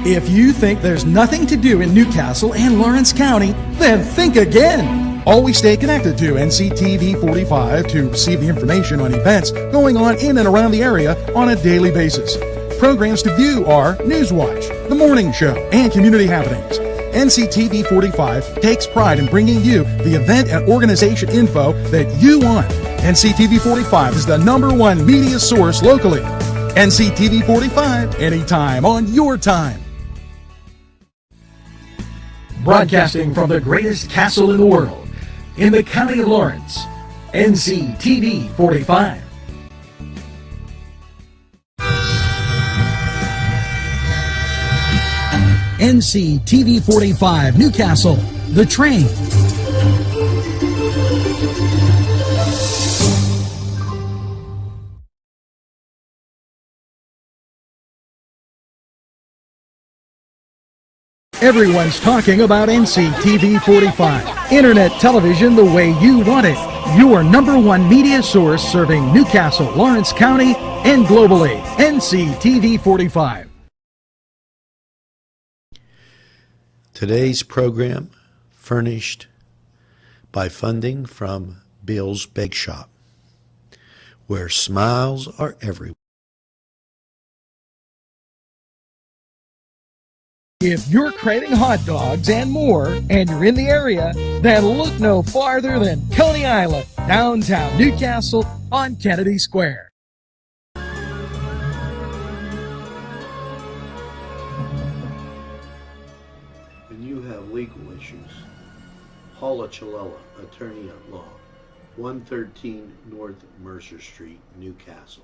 If you think there's nothing to do in Newcastle and Lawrence County, then think again. Always stay connected to NCTV45 to receive the information on events going on in and around the area on a daily basis. Programs to view are Newswatch, The Morning Show, and Community Happenings. NCTV45 takes pride in bringing you the event and organization info that you want. NCTV45 is the #1 media source locally. NCTV45, anytime on your time. Broadcasting from the greatest castle in the world, in the county of Lawrence, NCTV45. NCTV45 Newcastle, The Train. Everyone's talking about NCTV45. Internet television the way you want it. Your #1 media source serving Newcastle, Lawrence County, and globally. NCTV45. Today's program furnished by funding from Bill's Bake Shop, where smiles are everywhere. If you're craving hot dogs and more, and you're in the area, then look no farther than Coney Island, downtown Newcastle on Kennedy Square. When you have legal issues, Paula Chalella, attorney at law, 113 North Mercer Street, Newcastle.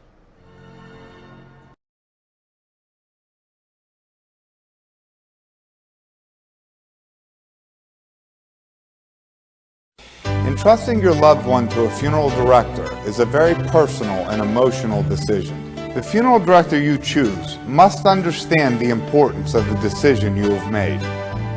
Entrusting your loved one to a funeral director is a very personal and emotional decision. The funeral director you choose must understand the importance of the decision you have made.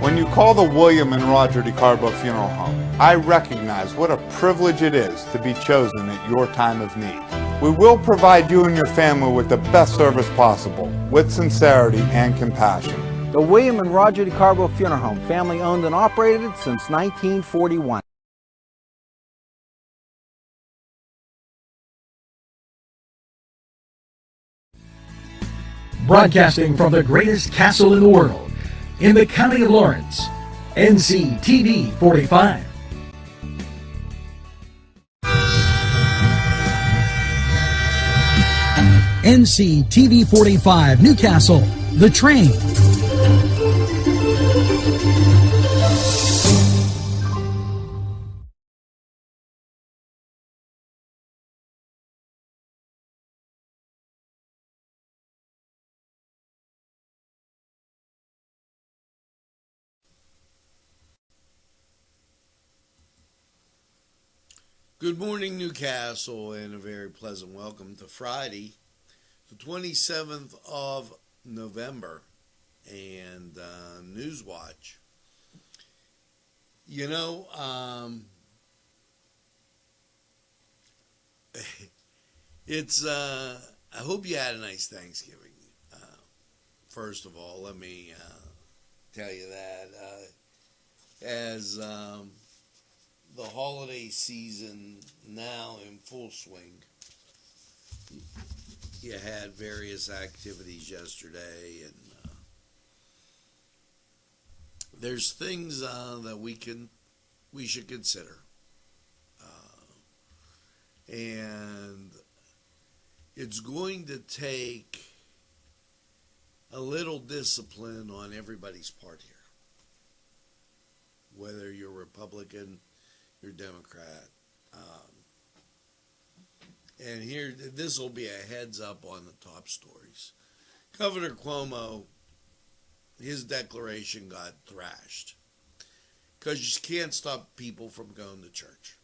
When you call the William and Roger DeCarbo Funeral Home, I recognize what a privilege it is to be chosen at your time of need. We will provide you and your family with the best service possible, with sincerity and compassion. The William and Roger DeCarbo Funeral Home, family owned and operated since 1941. Broadcasting from the greatest castle in the world, in the county of Lawrence, NCTV45. NCTV45 Newcastle, The Train. Good morning, Newcastle, and a very pleasant welcome to Friday, the 27th of November, and Newswatch. You know, it's, I hope you had a nice Thanksgiving. First of all, let me tell you that as the holiday season now in full swing. You had various activities yesterday, and there's things that we should consider, and it's going to take a little discipline on everybody's part here, whether you're Republican, you're Democrat. And here, this will be a heads up on the top stories. Governor Cuomo, his declaration got thrashed because you can't stop people from going to church.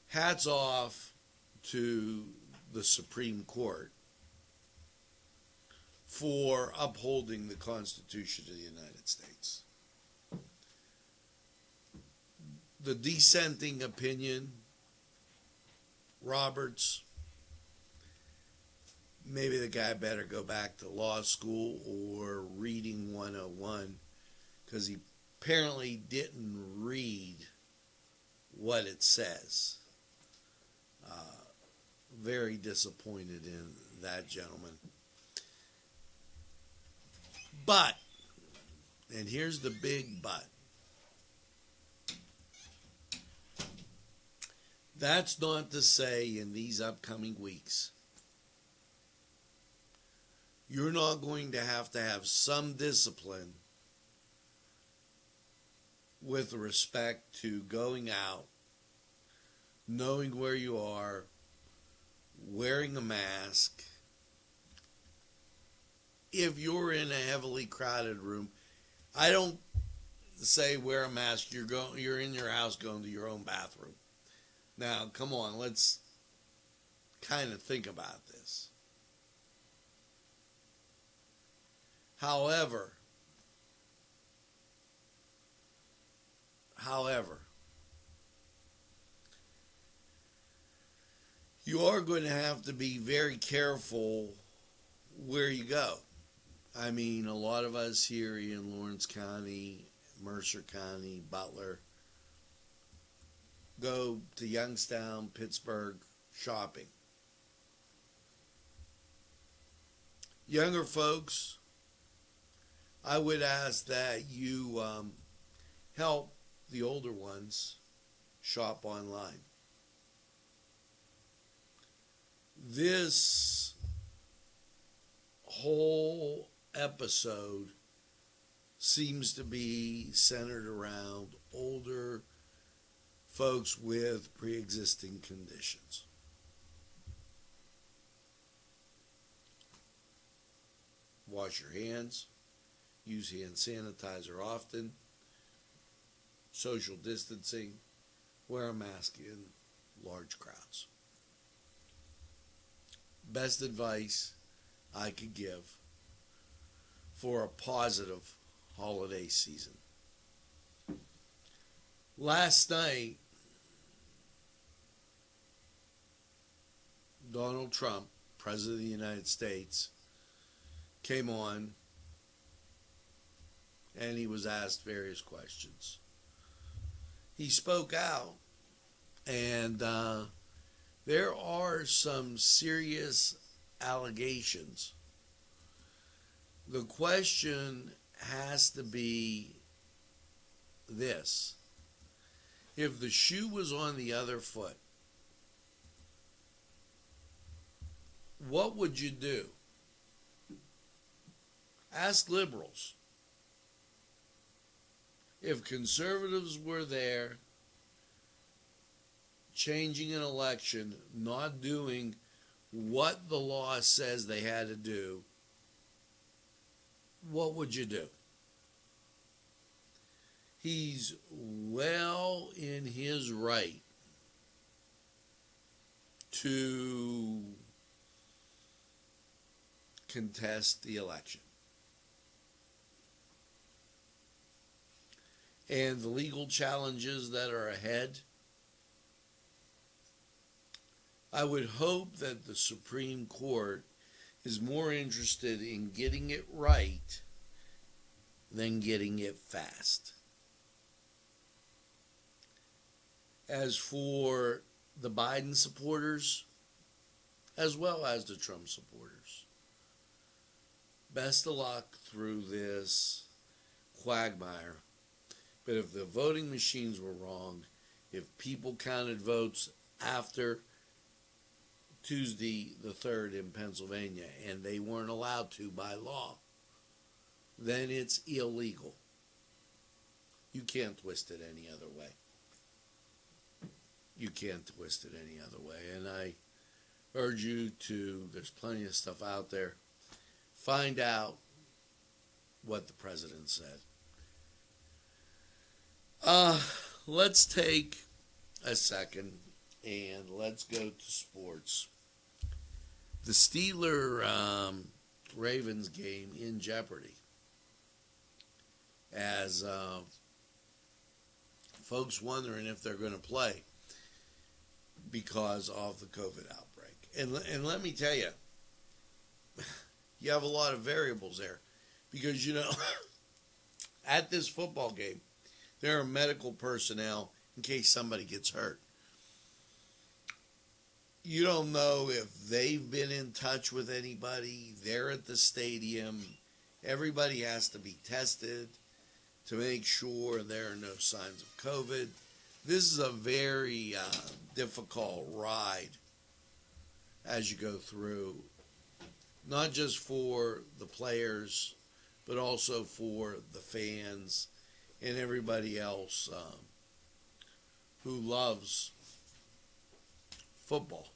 Hats off to the Supreme Court for upholding the Constitution of the United States. The dissenting opinion, Roberts, maybe the guy better go back to law school or reading 101, because he apparently didn't read what it says. Very disappointed in that gentleman. But, and here's the big but, that's not to say in these upcoming weeks you're not going to have some discipline with respect to going out, knowing where you are, wearing a mask. If you're in a heavily crowded room, I don't say wear a mask. You're in your house going to your own bathroom. Now, come on, let's kind of think about this. However, you are going to have to be very careful where you go. I mean, a lot of us here in Lawrence County, Mercer County, Butler, go to Youngstown, Pittsburgh, shopping. Younger folks, I would ask that you help the older ones shop online. This whole episode seems to be centered around older folks with pre-existing conditions. Wash your hands. Use hand sanitizer often. Social distancing. Wear a mask in large crowds. Best advice I could give for a positive holiday season. Last night, Donald Trump, President of the United States, came on and he was asked various questions. He spoke out, and there are some serious allegations. The question has to be this: if the shoe was on the other foot, what would you do? Ask liberals. If conservatives were there, changing an election, not doing what the law says they had to do, what would you do? He's well in his right to contest the election. And the legal challenges that are ahead, I would hope that the Supreme Court is more interested in getting it right than getting it fast. As for the Biden supporters, as well as the Trump supporters, best of luck through this quagmire. But if the voting machines were wrong, if people counted votes after Tuesday the 3rd in Pennsylvania, and they weren't allowed to by law, then it's illegal. You can't twist it any other way. You can't twist it any other way. And I urge you to, there's plenty of stuff out there, find out what the president said. Let's take a second and let's go to sports. The Steeler-Ravens game in jeopardy as folks wondering if they're going to play because of the COVID outbreak. And let me tell you, you have a lot of variables there. Because, at this football game, there are medical personnel in case somebody gets hurt. You don't know if they've been in touch with anybody. They're at the stadium. Everybody has to be tested to make sure there are no signs of COVID. This is a very difficult ride as you go through, not just for the players, but also for the fans and everybody else who loves football.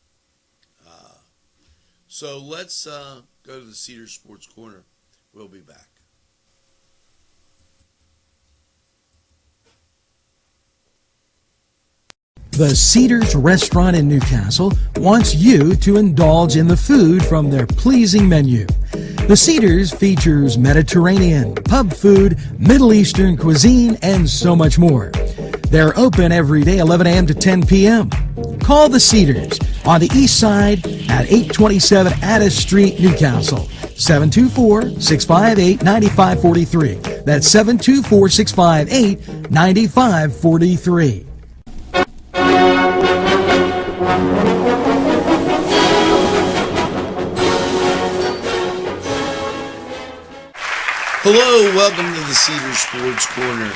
So let's go to the Cedar Sports Corner. We'll be back. The Cedars Restaurant in Newcastle wants you to indulge in the food from their pleasing menu. The Cedars features Mediterranean, pub food, Middle Eastern cuisine, and so much more. They're open every day 11 a.m. to 10 p.m. Call the Cedars on the east side at 827 Addis Street, Newcastle. 724-658-9543. That's 724-658-9543. Hello, welcome to the Cedar Sports Corner.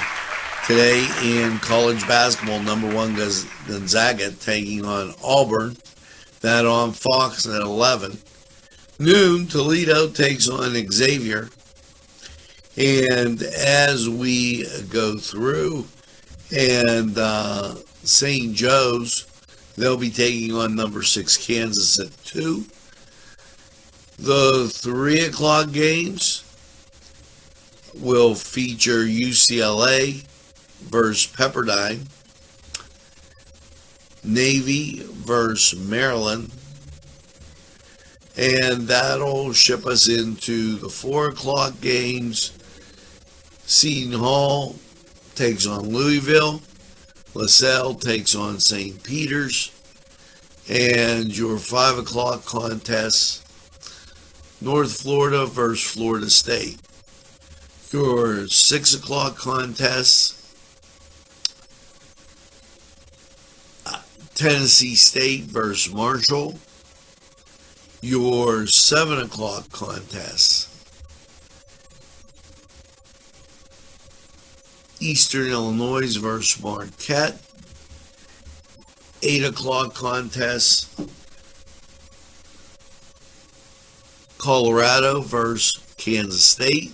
Today in college basketball, number one Gonzaga taking on Auburn. That on Fox at 11. Noon, Toledo takes on Xavier. And as we go through, and St. Joe's, they'll be taking on number 6 Kansas at 2. The 3 o'clock games will feature UCLA versus Pepperdine, Navy versus Maryland, and that'll ship us into the 4 o'clock games. Seton Hall takes on Louisville, LaSalle takes on St. Peter's, and your 5 o'clock contests, North Florida versus Florida State. Your 6 o'clock contests, Tennessee State versus Marshall. Your 7 o'clock contests, Eastern Illinois versus Marquette. 8 o'clock contests, Colorado versus Kansas State.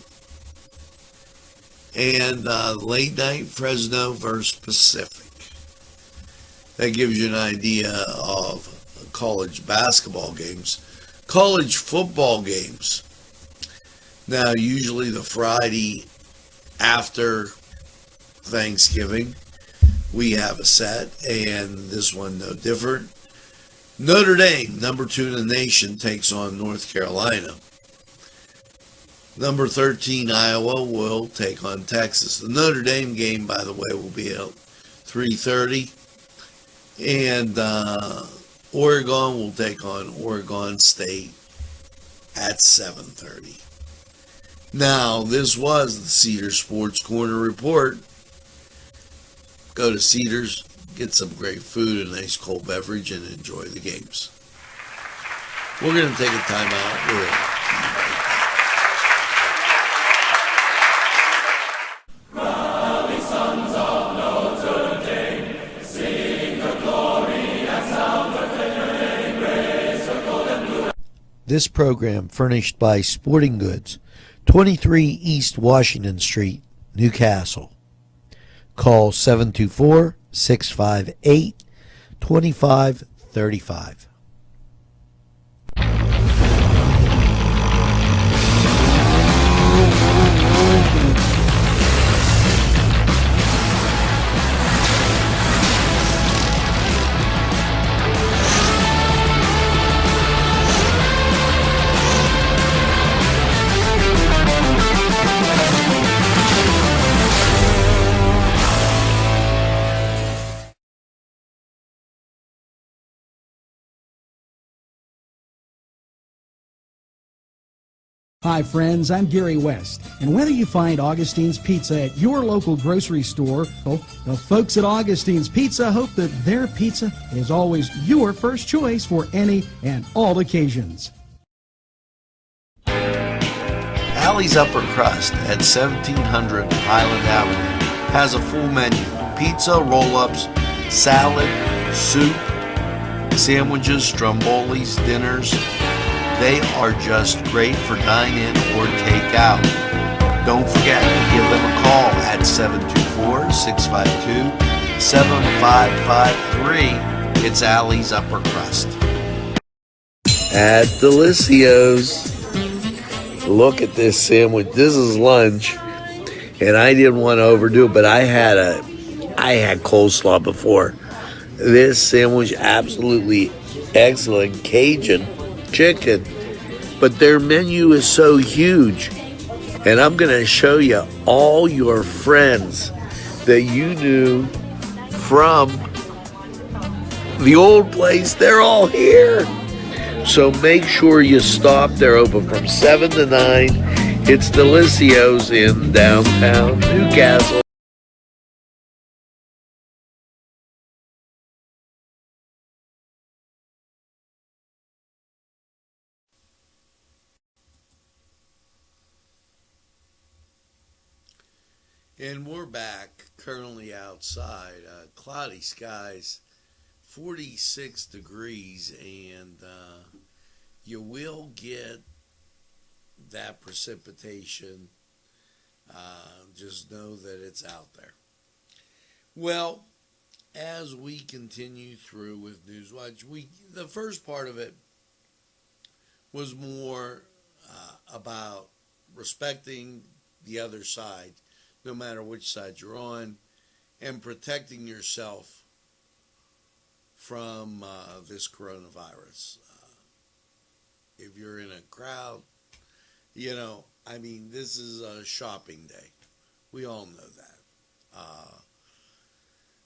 And late night, Fresno versus Pacific. That gives you an idea of college basketball games. College football games. Now, usually the Friday after Thanksgiving, we have a set, and this one no different. Notre Dame, number 2 in the nation, takes on North Carolina. Number 13, Iowa, will take on Texas. The Notre Dame game, by the way, will be at 3:30. And Oregon will take on Oregon State at 7:30. Now, this was the Cedar Sports Corner report. Go to Cedars, get some great food, a nice cold beverage, and enjoy the games. We're going to take a time out. We're This program furnished by Sporting Goods, 23 East Washington Street, Newcastle. Call 724-658-2535. Hi friends, I'm Gary West, and whether you find Augustine's Pizza at your local grocery store, well, the folks at Augustine's Pizza hope that their pizza is always your first choice for any and all occasions. Alley's Upper Crust at 1700 Highland Avenue has a full menu: pizza, roll-ups, salad, soup, sandwiches, strombolis, dinners. They are just great for dine-in or take-out. Don't forget to give them a call at 724-652-7553. It's Alley's Upper Crust. At Delicios. Look at this sandwich. This is lunch, and I didn't want to overdo it, but I had coleslaw before. This sandwich, absolutely excellent. Cajun chicken, but their menu is so huge, and I'm going to show you all your friends that you knew from the old place. They're all here, so make sure you stop. They're open from 7 to 9. It's Delicios in downtown Newcastle. And we're back, currently outside, cloudy skies, 46 degrees, and you will get that precipitation. Just know that it's out there. Well, as we continue through with Newswatch, the first part of it was more about respecting the other side, no matter which side you're on, and protecting yourself from this coronavirus. If you're in a crowd, this is a shopping day. We all know that.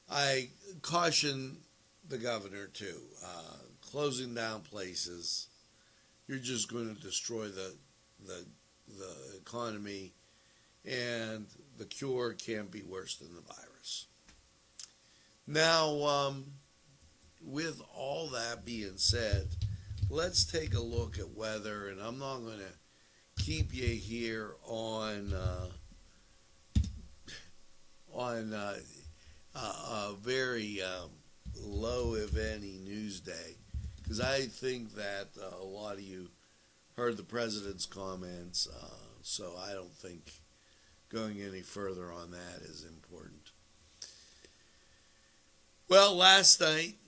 I caution the governor, too. Closing down places, you're just going to destroy the economy, and the cure can't be worse than the virus. Now, with all that being said, let's take a look at weather, and I'm not going to keep you here on a very low, if any, news day, because I think that a lot of you heard the president's comments, so I don't think going any further on that is important. Well, last night,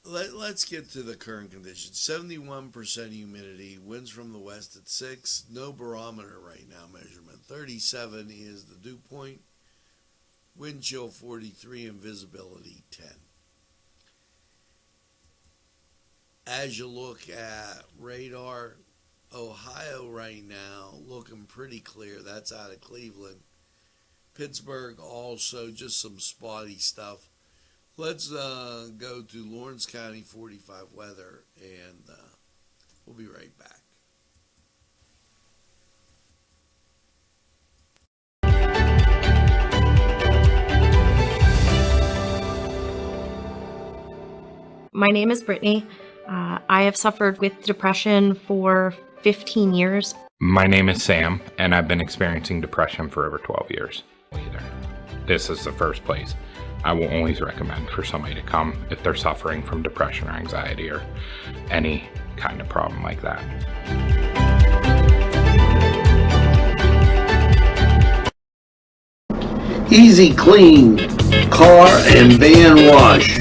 let's get to the current conditions. 71% humidity, winds from the west at 6, no barometer right now measurement. 37 is the dew point, wind chill 43, and visibility 10. As you look at radar, Ohio right now looking pretty clear. That's out of Cleveland. Pittsburgh also just some spotty stuff. Let's go to Lawrence County 45 weather, and we'll be right back. My name is Brittany. I have suffered with depression for 15 years. My name is Sam, and I've been experiencing depression for over 12 years. This is the first place I will always recommend for somebody to come if they're suffering from depression or anxiety or any kind of problem like that. Easy Clean Car and Van Wash,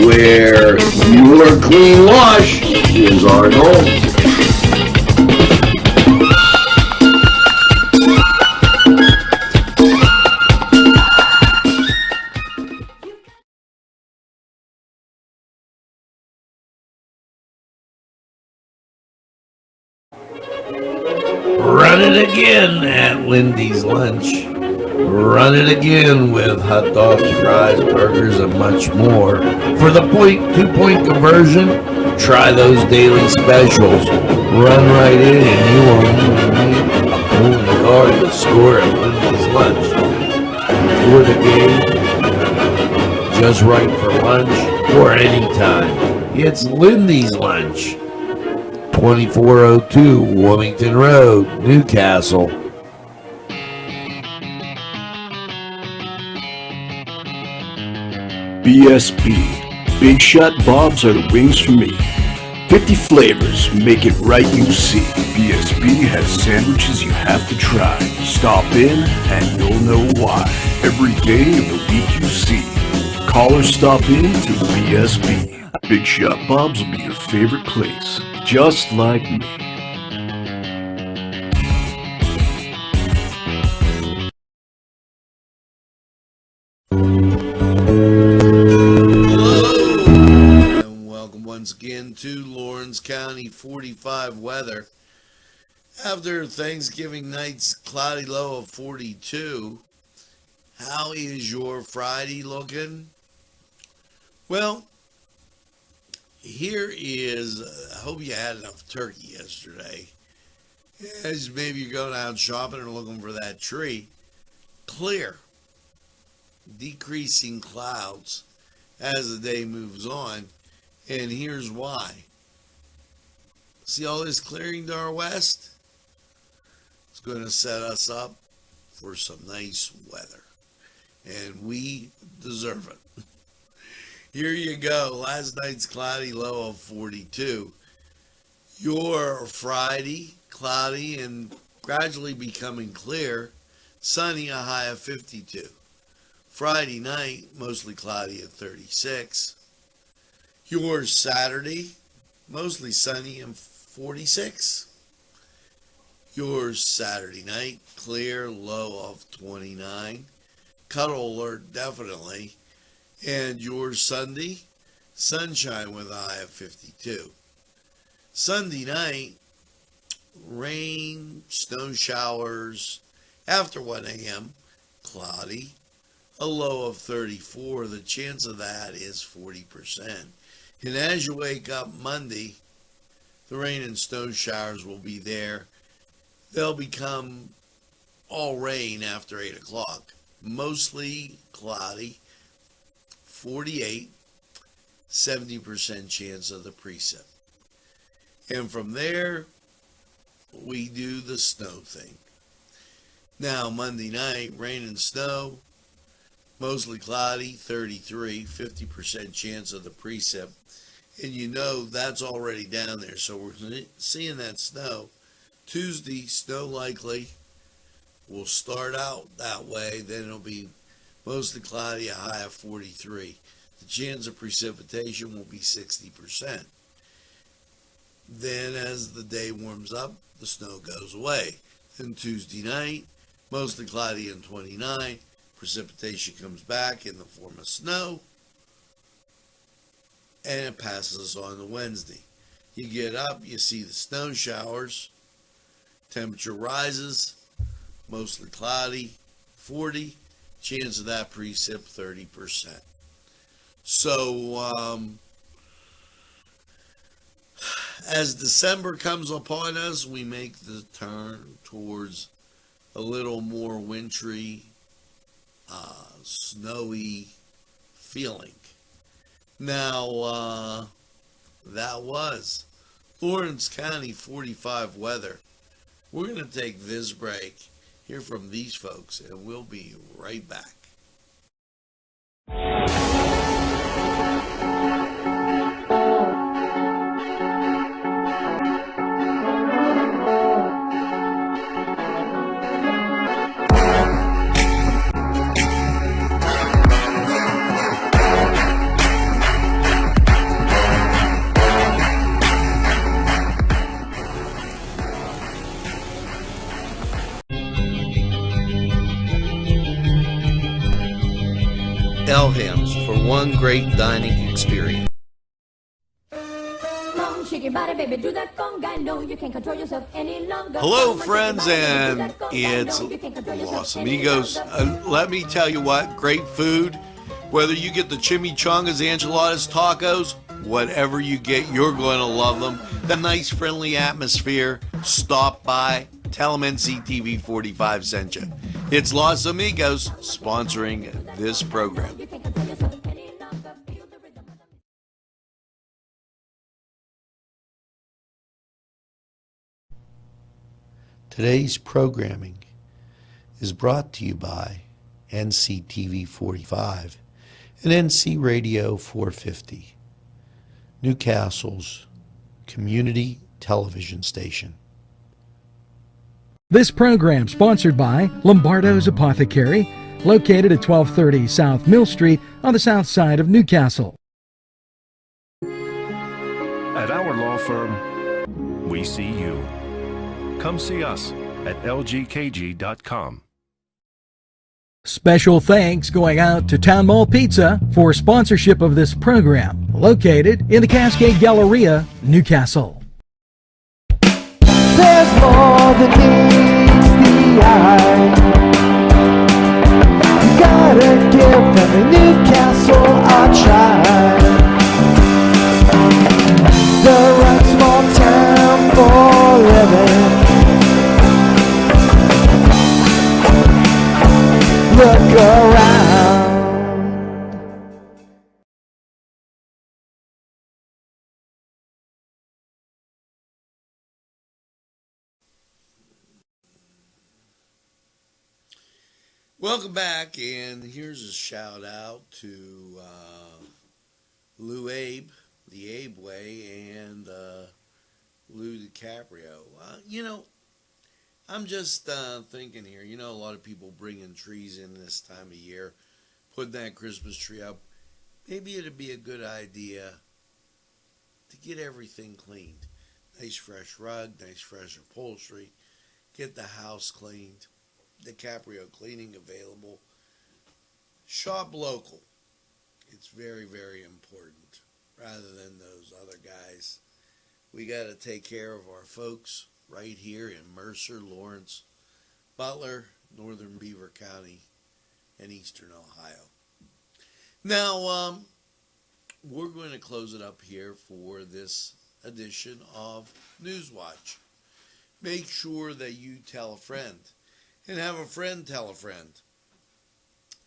where your clean wash is our goal. Run it again at Lindy's Lunch. Run it again with hot dogs, fries, burgers, and much more. For the 2-point conversion, try those daily specials. Run right in and you won't even need only car to score at Lindy's Lunch. Before the game, just right for lunch, or anytime. It's Lindy's Lunch. 2402 Wilmington Road, Newcastle. BSB. Big Shot Bobs are the wings for me. 50 flavors, make it right, you see. BSB has sandwiches you have to try. Stop in and you'll know why. Every day of the week you see. Call or stop in to BSB. Big Shot Bobs will be your favorite place, just like me. Once again to Lawrence County 45 weather. After Thanksgiving night's cloudy low of 42, how is your Friday looking? Well, here is, I hope you had enough turkey yesterday. As maybe you're going out shopping or looking for that tree. Clear, decreasing clouds as the day moves on. And here's why. See all this clearing to our west? It's going to set us up for some nice weather. And we deserve it. Here you go. Last night's cloudy low of 42. Your Friday, cloudy and gradually becoming clear. Sunny, a high of 52. Friday night, mostly cloudy at 36. Your Saturday, mostly sunny and 46. Your Saturday night, clear, low of 29. Cuddle alert, definitely. And your Sunday, sunshine with a high of 52. Sunday night, rain, snow showers, after 1 a.m., cloudy, a low of 34. The chance of that is 40%. And as you wake up Monday, the rain and snow showers will be there. They'll become all rain after 8 o'clock. Mostly cloudy, 48, 70% chance of the precip. And from there, we do the snow thing. Now, Monday night, rain and snow, mostly cloudy, 33, 50% chance of the precip. And you know that's already down there, so we're seeing that snow. Tuesday, snow likely. Will start out that way, then it'll be mostly cloudy, a high of 43. The chance of precipitation will be 60%. Then as the day warms up, the snow goes away. Then Tuesday night, mostly cloudy and 29. Precipitation comes back in the form of snow. And it passes on to Wednesday. You get up, you see the snow showers. Temperature rises, mostly cloudy, 40. Chance of that precip, 30%. So, as December comes upon us, we make the turn towards a little more wintry, snowy feeling. Now, that was Lawrence County 45 weather. We're going to take this break, hear from these folks, and we'll be right back. Elham's for one great dining experience. Hello, friends, and it's Los Amigos. Let me tell you what, great food. Whether you get the chimichangas, enchiladas, tacos, Whatever you get, you're going to love them. The nice, friendly atmosphere. Stop by. Tell them NCTV45 sent you. It's Los Amigos sponsoring this program. Today's programming is brought to you by NCTV45 and NC Radio 450, Newcastle's community television station. This program sponsored by Lombardo's Apothecary, located at 1230 South Mill Street on the south side of Newcastle. At our law firm, we see you. Come see us at lgkg.com. Special thanks going out to Town Mall Pizza for sponsorship of this program, located in the Cascade Galleria, Newcastle. There's more than meets the eye. You gotta give them in Newcastle a try. The right small town for living. Look around. Welcome back, and here's a shout out to Lou Abe, the Abe Way, and Lou DiCaprio. I'm just thinking here, a lot of people bringing trees in this time of year, putting that Christmas tree up. Maybe it'd be a good idea to get everything cleaned. Nice fresh rug, nice fresh upholstery, get the house cleaned. DiCaprio cleaning available. Shop local. It's very, very important. Rather than those other guys, we got to take care of our folks right here in Mercer, Lawrence, Butler, Northern Beaver County, and Eastern Ohio. Now, we're going to close it up here for this edition of Newswatch. Make sure that you tell a friend and have a friend tell a friend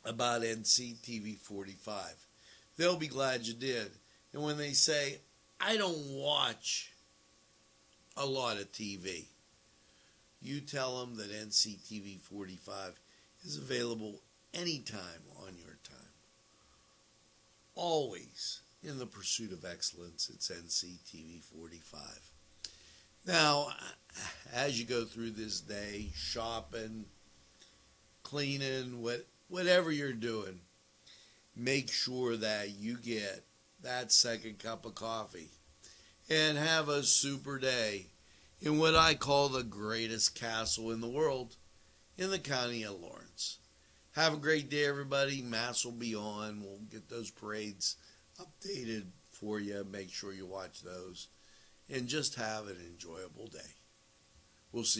about NCTV45. They'll be glad you did. And when they say, I don't watch a lot of TV, you tell them that NCTV45 is available anytime on your time. Always in the pursuit of excellence, it's NCTV45. Now, as you go through this day, shopping, cleaning, whatever you're doing, make sure that you get that second cup of coffee and have a super day in what I call the greatest castle in the world, in the county of Lawrence. Have a great day, everybody. Mass will be on. We'll get those parades updated for you. Make sure you watch those. And just have an enjoyable day. We'll see